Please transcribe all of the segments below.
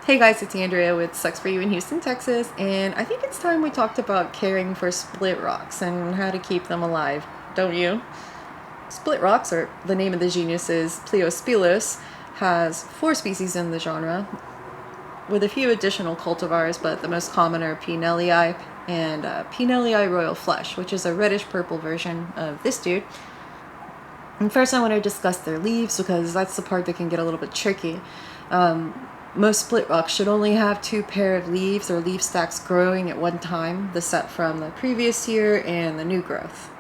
Hey guys, it's Andrea with Sucs For You in Houston, Texas, and I think it's time we talked about caring for split rocks and how to keep them alive, don't you? Split rocks, or the name of the genus is Pleiospilos, has 4 species in the genre, with a few additional cultivars, but the most common are P. Nellii and P. Nellii royal flush, which is a reddish-purple version of this dude. And first I want to discuss their leaves because that's the part that can get a little bit tricky. Most split rocks should only have 2 pair of leaves or leaf stacks growing at one time, the set from the previous year and the new growth.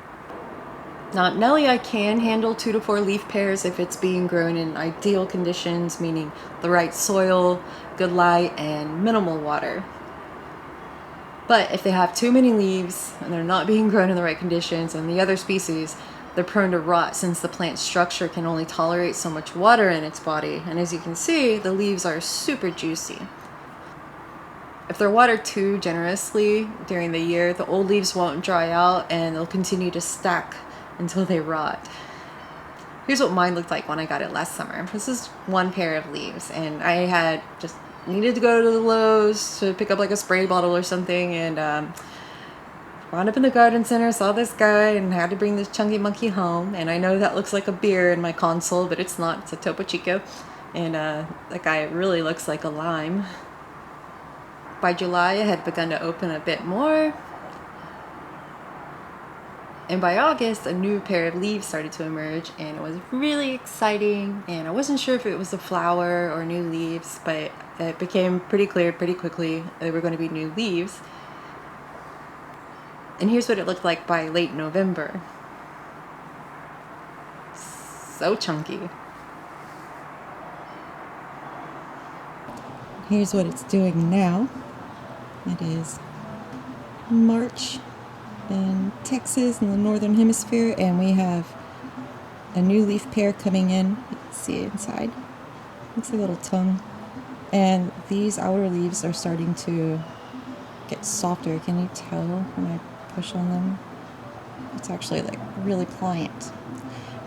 Now, Nellii can handle 2 to 4 leaf pairs if it's being grown in ideal conditions, meaning the right soil, good light, and minimal water. But if they have too many leaves and they're not being grown in the right conditions, and the other species, they're prone to rot since the plant structure can only tolerate so much water in its body. And as you can see, the leaves are super juicy. If they're watered too generously during the year, the old leaves won't dry out and they'll continue to stack until they rot. Here's what mine looked like when I got it last summer. This is 1 pair of leaves, and I had just needed to go to the Lowe's to pick up like a spray bottle or something, and wound up in the garden center, saw this guy, and had to bring this chunky monkey home. And I know that looks like a beer in my console, but it's not. It's a Topo Chico, and that guy really looks like a lime. By July, it had begun to open a bit more, and by August, a new pair of leaves started to emerge, and it was really exciting. And I wasn't sure if it was a flower or new leaves, but it became pretty clear pretty quickly they were going to be new leaves. And here's what it looked like by late November. So chunky. Here's what it's doing now. It is March in Texas in the northern hemisphere, and we have a new leaf pair coming in. You can see it inside. Looks like a little tongue. And these outer leaves are starting to get softer. Can you tell when I push on them? It's actually like really pliant.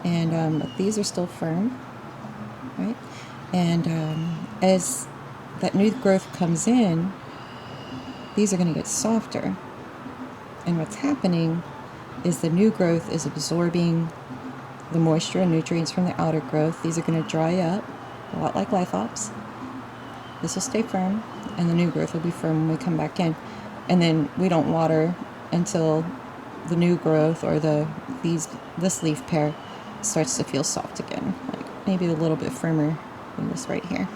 And but these are still firm, right? And as that new growth comes in, these are going to get softer. And what's happening is the new growth is absorbing the moisture and nutrients from the outer growth. These are going to dry up, a lot like Lithops. This will stay firm, and the new growth will be firm when we come back in. And then we don't water until the new growth or this leaf pair starts to feel soft again, like maybe a little bit firmer than this right here.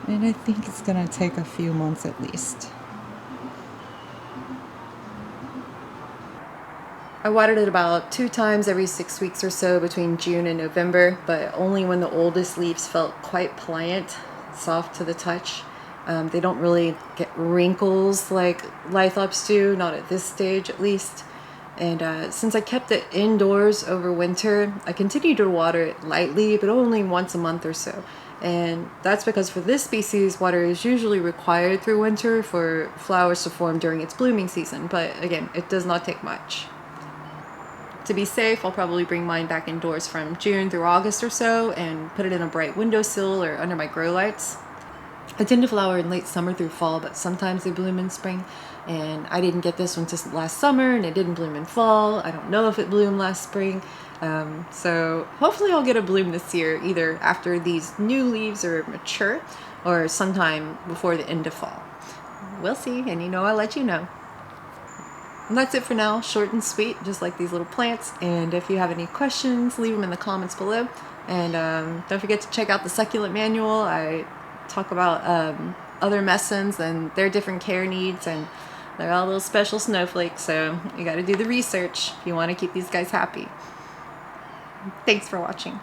And I think it's going to take a few months at least. I watered it about 2 times every 6 weeks or so between June and November, but only when the oldest leaves felt quite pliant, soft to the touch. They don't really get wrinkles like Lithops do, not at this stage at least. And since I kept it indoors over winter, I continued to water it lightly, but only once a month or so. And that's because for this species, water is usually required through winter for flowers to form during its blooming season. But again, it does not take much. To be safe, I'll probably bring mine back indoors from June through August or so and put it in a bright windowsill or under my grow lights. I tend to flower in late summer through fall, but sometimes they bloom in spring. And I didn't get this one just last summer, and it didn't bloom in fall. I don't know if it bloomed last spring. So hopefully I'll get a bloom this year, either after these new leaves are mature or sometime before the end of fall. We'll see, and I'll let you know. And that's it for now, short and sweet, just like these little plants. And if you have any questions, leave them in the comments below. And don't forget to check out the succulent manual. I talk about other mesons and their different care needs, and they're all little special snowflakes, so you got to do the research if you want to keep these guys happy. Thanks for watching.